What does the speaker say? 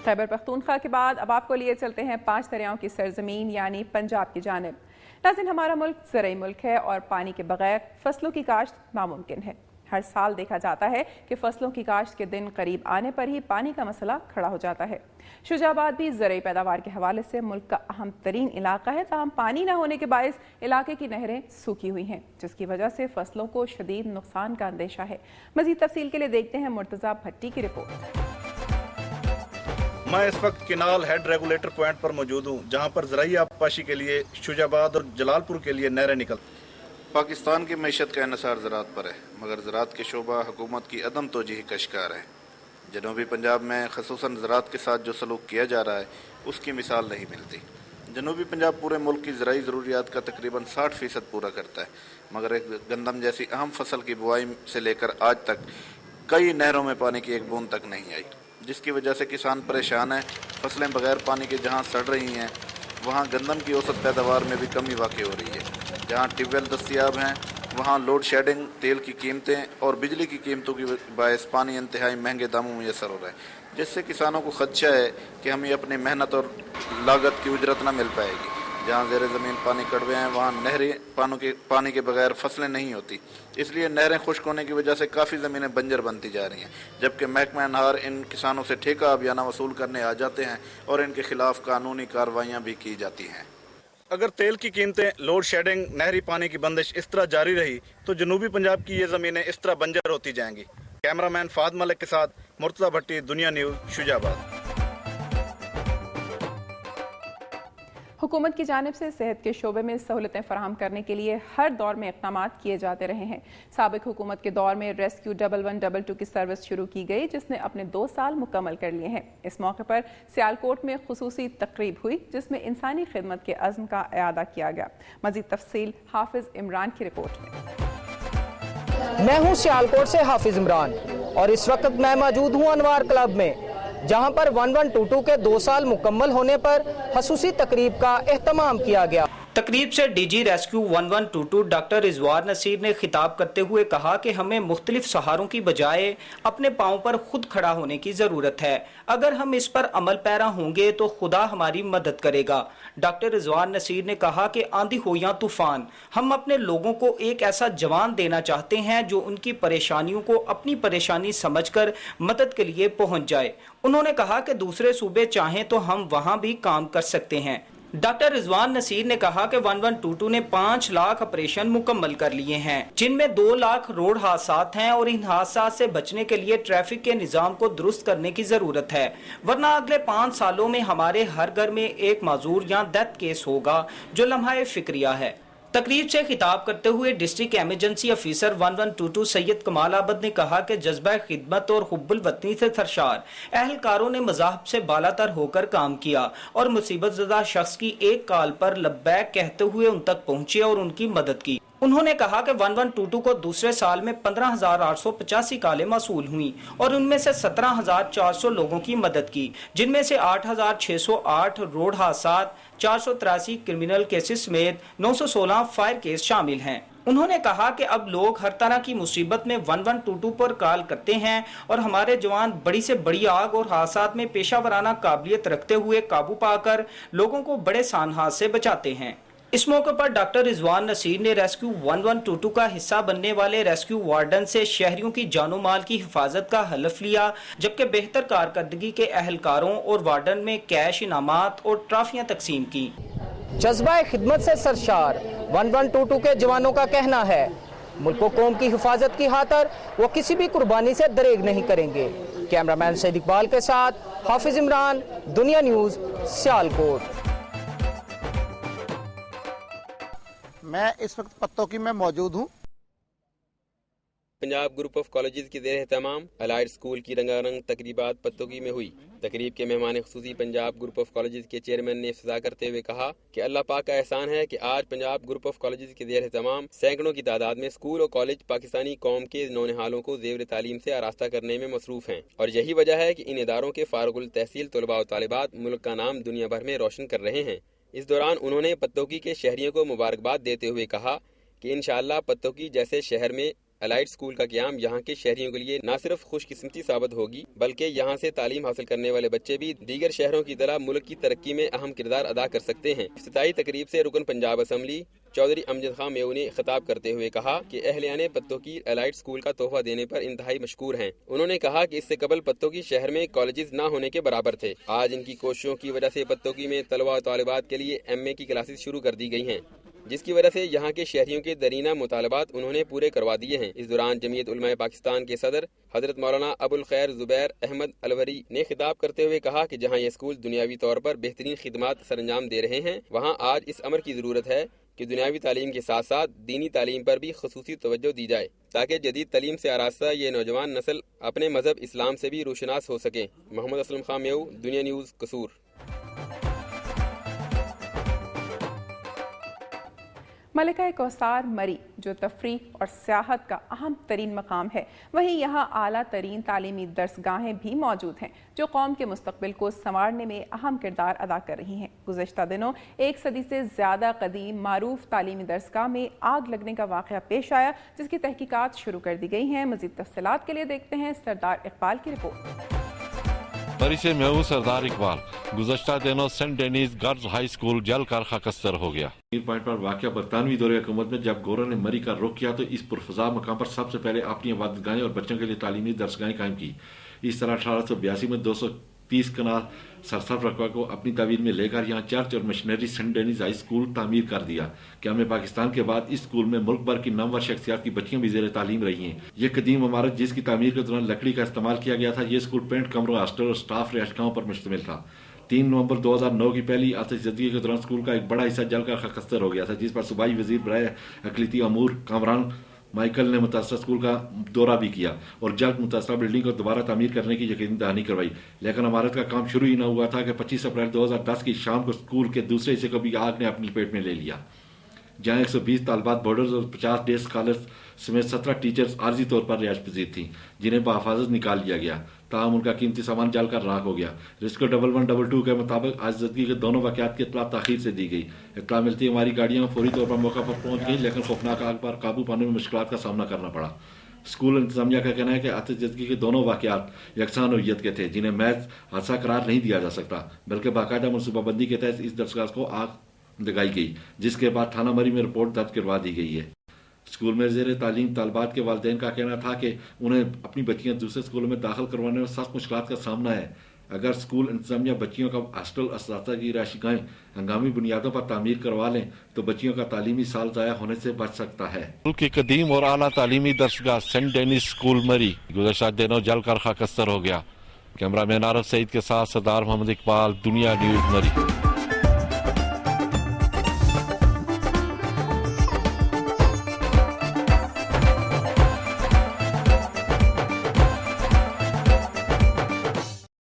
خیبر پختونخوا کے بعد اب آپ کو لیے چلتے ہیں 5 دریاؤں کی سرزمین یعنی پنجاب کی جانب۔ ناظرین، ہمارا ملک زرعی ملک ہے اور پانی کے بغیر فصلوں کی کاشت ناممکن ہے۔ ہر سال دیکھا جاتا ہے کہ فصلوں کی کاشت کے دن قریب آنے پر ہی پانی کا مسئلہ کھڑا ہو جاتا ہے۔ شجاع آباد بھی زرعی پیداوار کے حوالے سے ملک کا اہم ترین علاقہ ہے، تاہم پانی نہ ہونے کے باعث علاقے کی نہریں سوکھی ہوئی ہیں، جس کی وجہ سے فصلوں کو شدید نقصان کا اندیشہ ہے۔ مزید تفصیل کے لیے دیکھتے ہیں مرتضیٰ بھٹی کی رپورٹ۔ میں اس وقت کنال ہیڈ ریگولیٹر پوائنٹ پر موجود ہوں، جہاں پر زرعی آبپاشی کے لیے شجاع آباد اور جلال پور کے لیے نہریں نکلتی۔ پاکستان کی معیشت کا انحصار زراعت پر ہے، مگر زراعت کے شعبہ حکومت کی عدم توجہی کا شکار ہے۔ جنوبی پنجاب میں خصوصاً زراعت کے ساتھ جو سلوک کیا جا رہا ہے اس کی مثال نہیں ملتی۔ جنوبی پنجاب پورے ملک کی زرعی ضروریات کا تقریباً 60% پورا کرتا ہے، مگر ایک گندم جیسی اہم فصل کی بوائی سے لے کر آج تک کئی نہروں میں پانی کی ایک بوند تک نہیں آئی، جس کی وجہ سے کسان پریشان ہیں۔ فصلیں بغیر پانی کے جہاں سڑ رہی ہیں، وہاں گندم کی اوسط پیداوار میں بھی کمی واقع ہو رہی ہے۔ جہاں ٹیوب ویل دستیاب ہیں، وہاں لوڈ شیڈنگ، تیل کی قیمتیں اور بجلی کی قیمتوں کی باعث پانی انتہائی مہنگے داموں میں میسر ہو رہا ہے، جس سے کسانوں کو خدشہ ہے کہ ہمیں اپنی محنت اور لاگت کی اجرت نہ مل پائے گی۔ جہاں زیر زمین پانی کڑوے ہیں، وہاں نہری پانی کے بغیر فصلیں نہیں ہوتی، اس لیے نہریں خشک ہونے کی وجہ سے کافی زمینیں بنجر بنتی جا رہی ہیں، جبکہ محکمہ انہار ان کسانوں سے ٹھیکہ آبیانہ وصول کرنے آ جاتے ہیں اور ان کے خلاف قانونی کارروائیاں بھی کی جاتی ہیں۔ اگر تیل کی قیمتیں، لوڈ شیڈنگ، نہری پانی کی بندش اس طرح جاری رہی تو جنوبی پنجاب کی یہ زمینیں اس طرح بنجر ہوتی جائیں گی۔ کیمرہ مین فہد ملک کے ساتھ مرتضیٰ بھٹی، دنیا نیوز، شجاع آباد۔ حکومت کی جانب سے صحت کے شعبے میں سہولتیں فراہم کرنے کے لیے ہر دور میں اقدامات کیے جاتے رہے ہیں۔ سابق حکومت کے دور میں ریسکیو 1122 کی سروس شروع کی گئی، جس نے اپنے 2 سال مکمل کر لیے ہیں۔ اس موقع پر سیالکوٹ میں خصوصی تقریب ہوئی، جس میں انسانی خدمت کے عزم کا اعادہ کیا گیا۔ مزید تفصیل حافظ عمران کی رپورٹ میں۔ میں ہوں سیالکوٹ سے حافظ عمران اور اس وقت میں موجود ہوں انوار کلب میں، جہاں پر 1122 کے 2 سال مکمل ہونے پر خصوصی تقریب کا اہتمام کیا گیا۔ تقریب سے ڈی جی ریسکیو 1122 ڈاکٹر رضوان نصیر نے خطاب کرتے ہوئے کہا کہ ہمیں مختلف سہاروں کی بجائے اپنے پاؤں پر خود کھڑا ہونے کی ضرورت ہے۔ اگر ہم اس پر عمل پیرا ہوں گے تو خدا ہماری مدد کرے گا۔ ڈاکٹر رضوان نصیر نے کہا کہ آندھی ہو یا طوفان، ہم اپنے لوگوں کو ایک ایسا جوان دینا چاہتے ہیں جو ان کی پریشانیوں کو اپنی پریشانی سمجھ کر مدد کے لیے پہنچ جائے۔ انہوں نے کہا کہ دوسرے صوبے چاہیں تو ہم وہاں بھی کام کر سکتے ہیں۔ ڈاکٹر رضوان نصیر نے کہا کہ 1122 نے 5 لاکھ آپریشن مکمل کر لیے ہیں، جن میں 2 لاکھ روڈ حادثات ہیں، اور ان حادثات سے بچنے کے لیے ٹریفک کے نظام کو درست کرنے کی ضرورت ہے، ورنہ اگلے 5 سالوں میں ہمارے ہر گھر میں ایک معذور یا ڈیتھ کیس ہوگا، جو لمحہ فکریہ ہے۔ تقریب سے خطاب کرتے ہوئے ڈسٹرکٹ ایمرجنسی افیسر 1122 سید کمال عابد نے کہا کہ جذبہ خدمت اور حب الوطنی سے سرشار اہلکاروں نے مذاہب سے بالا تر ہو کر کام کیا اور مصیبت زدہ شخص کی ایک کال پر لبیک کہتے ہوئے ان تک پہنچے اور ان کی مدد کی۔ انہوں نے کہا کہ 1122 کو دوسرے سال میں 15,885 کالیں موصول ہوئیں اور ان میں سے 17,400 لوگوں کی مدد کی، جن میں سے 8,608 روڈ حادثات، 483 کرمنل کیسز سمیت 916 فائر کیس شامل ہیں۔ انہوں نے کہا کہ اب لوگ ہر طرح کی مصیبت میں 1122 پر کال کرتے ہیں اور ہمارے جوان بڑی سے بڑی آگ اور حادثات میں پیشہ ورانہ قابلیت رکھتے ہوئے قابو پا کر لوگوں کو بڑے سانحات سے بچاتے ہیں۔ اس موقع پر ڈاکٹر رضوان نصیر نے ریسکیو 1122 کا حصہ بننے والے ریسکیو وارڈن سے شہریوں کی جان و مال کی حفاظت کا حلف لیا، جبکہ بہتر کارکردگی کے اہلکاروں اور وارڈن میں کیش انعامات اور ٹرافیاں تقسیم کی۔ جذبہ خدمت سے سرشار 1122 کے جوانوں کا کہنا ہے ملک و قوم کی حفاظت کی خاطر وہ کسی بھی قربانی سے دریغ نہیں کریں گے۔ کیمرہ مین سید اقبال کے ساتھ حافظ عمران، دنیا نیوز، سیالکوٹ۔ میں اس وقت پتوکی میں موجود ہوں۔ پنجاب گروپ آف کالجز کے زیر اہتمام الائڈ اسکول کی رنگا رنگ تقریبات پتوکی میں ہوئی۔ تقریب کے مہمان خصوصی پنجاب گروپ آف کالجز کے چیئرمین نے افتتاح کرتے ہوئے کہا کہ اللہ پاک کا احسان ہے کہ آج پنجاب گروپ آف کالجز کے زیر اہتمام سینکڑوں کی تعداد میں اسکول اور کالج پاکستانی قوم کے نونہالوں کو زیور تعلیم سے آراستہ کرنے میں مصروف ہیں، اور یہی وجہ ہے کہ ان اداروں کے فارغ التحصیل طلباء و طالبات ملک کا نام دنیا بھر میں روشن کر رہے ہیں۔ اس دوران انہوں نے پتوکی کے شہریوں کو مبارکباد دیتے ہوئے کہا کہ انشاءاللہ پتوکی جیسے شہر میں الائٹ اسکول کا قیام یہاں کے شہریوں کے لیے نہ صرف خوش قسمتی ثابت ہوگی بلکہ یہاں سے تعلیم حاصل کرنے والے بچے بھی دیگر شہروں کی طرح ملک کی ترقی میں اہم کردار ادا کر سکتے ہیں۔ افتتاحی تقریب سے رکن پنجاب اسمبلی چودھری امجد خان میو نے خطاب کرتے ہوئے کہا کہ اہلیان پتوکی الائٹ اسکول کا تحفہ دینے پر انتہائی مشکور ہیں۔ انہوں نے کہا کہ اس سے قبل پتوکی شہر میں کالجز نہ ہونے کے برابر تھے۔ آج ان کی کوششوں کی وجہ سے پتوکی میں طلباء و طالبات کے لیے ایم اے کی کلاسز شروع کر دی گئی ہیں، جس کی وجہ سے یہاں کے شہریوں کے درینہ مطالبات انہوں نے پورے کروا دیے ہیں۔ اس دوران جمعیت علماء پاکستان کے صدر حضرت مولانا ابو الخیر زبیر احمد الوری نے خطاب کرتے ہوئے کہا کہ جہاں یہ اسکول دنیاوی طور پر بہترین خدمات سر انجام دے رہے ہیں، وہاں آج اس امر کی ضرورت ہے کہ دنیاوی تعلیم کے ساتھ ساتھ دینی تعلیم پر بھی خصوصی توجہ دی جائے تاکہ جدید تعلیم سے آراستہ یہ نوجوان نسل اپنے مذہب اسلام سے بھی روشناس ہو سکے۔ محمد اسلم خان میو، دنیا نیوز، قصور۔ ملکہ کوثر مری جو تفریح اور سیاحت کا اہم ترین مقام ہے، وہیں یہاں اعلیٰ ترین تعلیمی درسگاہیں بھی موجود ہیں جو قوم کے مستقبل کو سنوارنے میں اہم کردار ادا کر رہی ہیں۔ گزشتہ دنوں 1 صدی سے زیادہ قدیم معروف تعلیمی درسگاہ میں آگ لگنے کا واقعہ پیش آیا، جس کی تحقیقات شروع کر دی گئی ہیں۔ مزید تفصیلات کے لیے دیکھتے ہیں سردار اقبال کی رپورٹ۔ مری سے میں ہوں سردار اقبال۔ گزشتہ دنوں سینٹ ڈینیز گرلز ہائی اسکول جل کر خاکستر ہو گیا۔ پوائنٹ پر واقع برطانوی دور حکومت میں جب گورنر نے مری کا رخ کیا تو اس پرفضا مقام پر سب سے پہلے اپنی عبادتگاہیں اور بچوں کے لیے تعلیمی درسگاہیں قائم کی۔ اس طرح 1882 میں 230 کنال سرسبز رقبہ کو اپنی تعمیر میں لے کر یہاں چرچ اور مشنری سینٹ ڈینیز ہائی اسکول تعمیر کر دیا۔ قیام پاکستان کے بعد اس اسکول میں ملک بھر کی نامور شخصیات کی بچیاں بھی زیر تعلیم رہی ہیں۔ یہ قدیم عمارت جس کی تعمیر کے دوران لکڑی کا استعمال کیا گیا تھا، یہ اسکول پینٹ کمروں، ہاسٹل اور اسٹاف رہائشگاہوں پر مشتمل تھا۔ 3 نومبر 2009 کی پہلی آتش زدگی کے دوران اسکول کا ایک بڑا حصہ جل کر خاکستر ہو گیا تھا، جس پر صوبائی وزیر برائے اقلیتی امور کامران مائیکل نے متاثرہ اسکول کا دورہ بھی کیا اور جلد متاثرہ بلڈنگ کو دوبارہ تعمیر کرنے کی یقینی دہانی کروائی، لیکن عمارت کا کام شروع ہی نہ ہوا تھا کہ 25 اپریل 2010 کی شام کو اسکول کے دوسرے حصے کو بھی آگ نے اپنی لپیٹ میں لے لیا، جہاں 120 طالبات بورڈرز اور 50 ڈے اسکالرز سمیت 17 ٹیچرز عارضی طور پر رہائش پذیر تھیں، جنہیں بحفاظت نکال لیا گیا۔ تاہم ان کا قیمتی سامان جل کر راکھ ہو گیا۔ ریسکو 1122 کے مطابق آج زدگی کے دونوں واقعات کی اطلاع تاخیر سے دی گئی۔ اطلاع ملتی ہماری گاڑیاں فوری طور پر موقع پر پہنچ گئیں، لیکن خوفناک آگ پر قابو پانے میں مشکلات کا سامنا کرنا پڑا۔ اسکول انتظامیہ کا کہنا ہے کہ آتش زدگی کے دونوں واقعات یکساں نوعیت کے تھے، جنہیں محض حادثہ قرار نہیں دیا جا سکتا، بلکہ باقاعدہ منصوبہ بندی کے تحت اس درسگاہ کو آگ لگائی گئی، جس کے بعد تھانہ مری میں رپورٹ درج کروا دی گئی ہے۔ اسکول میں زیر تعلیم طالبات کے والدین کا کہنا تھا کہ انہیں اپنی بچیاں دوسرے اسکولوں میں داخل کروانے میں سخت مشکلات کا سامنا ہے۔ اگر اسکول انتظامیہ بچیوں کا ہاسٹل، اساتذہ کی رہائشی گاہیں ہنگامی بنیادوں پر تعمیر کروا لیں تو بچیوں کا تعلیمی سال ضائع ہونے سے بچ سکتا ہے۔ ملک کی قدیم اور اعلیٰ تعلیمی درسگاہ سینٹ ڈینیز اسکول مری گزشتہ دنوں جل کر خاکستر ہو گیا۔ کیمرہ مین عارف سعید کے ساتھ سردار محمد اقبال، دنیا نیوز، مری۔